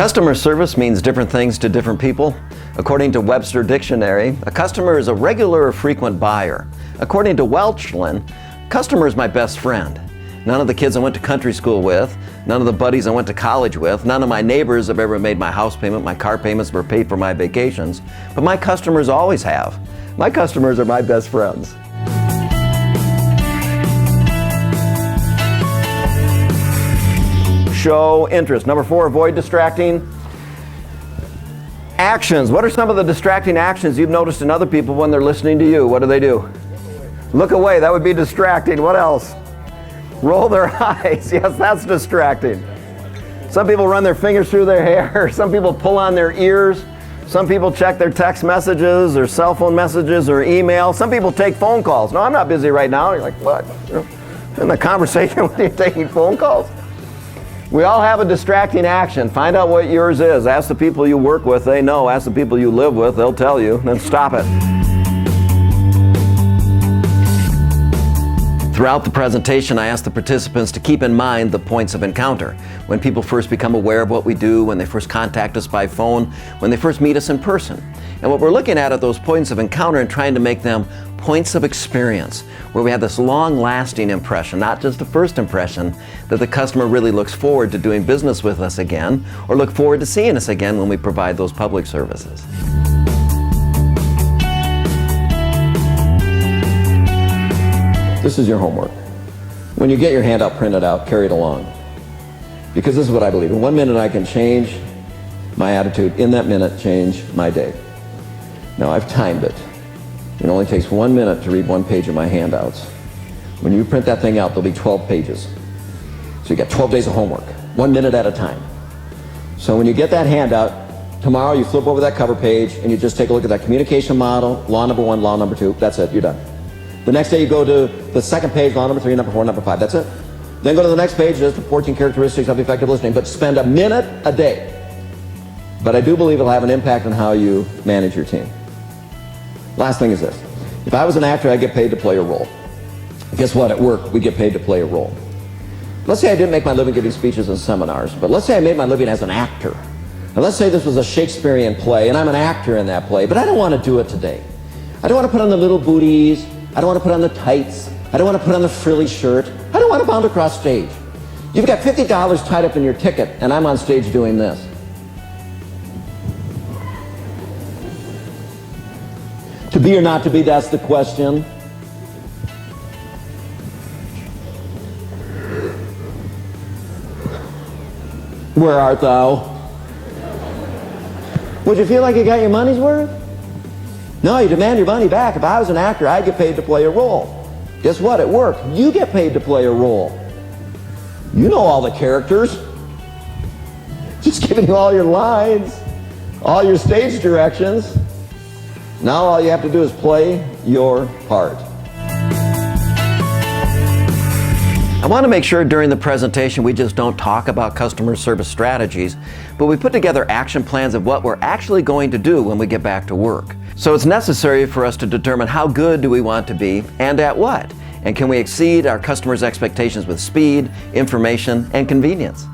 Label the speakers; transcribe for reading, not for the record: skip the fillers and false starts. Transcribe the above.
Speaker 1: Customer service means different things to different people. According to Webster Dictionary, a customer is a regular or frequent buyer. According to Welchlin, customer is my best friend. None of the kids I went to country school with, none of the buddies I went to college with, none of my neighbors have ever made my house payment, my car payments were paid for my vacations, but my customers always have. My customers are my best friends. Show interest. Number 4, avoid distracting actions. What are some of the distracting actions you've noticed in other people when they're listening to you? What do? Look away. That would be distracting. What else? Roll their eyes. Yes, that's distracting. Some people run their fingers through their hair. Some people pull on their ears. Some people check their text messages or cell phone messages or email. Some people take phone calls. No, I'm not busy right now. You're like, what? In the conversation when you're taking phone calls? We all have a distracting action. Find out what yours is. Ask the people you work with, they know. Ask the people you live with, they'll tell you. Then stop it. Throughout the presentation, I asked the participants to keep in mind the points of encounter. When people first become aware of what we do, when they first contact us by phone, when they first meet us in person. And what we're looking at are those points of encounter and trying to make them points of experience, where we have this long-lasting impression, not just a first impression, that the customer really looks forward to doing business with us again, or look forward to seeing us again when we provide those public services. This is your homework. When you get your handout printed out, carry it along. Because this is what I believe. In 1 minute I can change my attitude. In that minute, change my day. Now I've timed it. It only takes 1 minute to read 1 page of my handouts. When you print that thing out, there'll be 12 pages. So you got 12 days of homework, 1 minute at a time. So when you get that handout, tomorrow you flip over that cover page and you just take a look at that communication model, law number 1, law number 2, that's it, you're done. The next day you go to the second page, law number 3, number 4, number 5, that's it. Then go to the next page, there's the 14 characteristics of effective listening, but spend a minute a day. But I do believe it'll have an impact on how you manage your team. Last thing is this. If I was an actor, I'd get paid to play a role. Guess what? At work, we get paid to play a role. Let's say I didn't make my living giving speeches and seminars, but let's say I made my living as an actor. And let's say this was a Shakespearean play, and I'm an actor in that play, but I don't want to do it today. I don't want to put on the little booties. I don't want to put on the tights. I don't want to put on the frilly shirt. I don't want to bound across stage. You've got $50 tied up in your ticket, and I'm on stage doing this. To be or not to be, that's the question. Where art thou? Would you feel like you got your money's worth? No, you demand your money back. If I was an actor, I'd get paid to play a role. Guess what? At work, you get paid to play a role. You know all the characters. Just giving you all your lines, all your stage directions. Now all you have to do is play your part. I want to make sure during the presentation we just don't talk about customer service strategies, but we put together action plans of what we're actually going to do when we get back to work. So it's necessary for us to determine how good do we want to be and at what, and can we exceed our customers' expectations with speed, information, and convenience.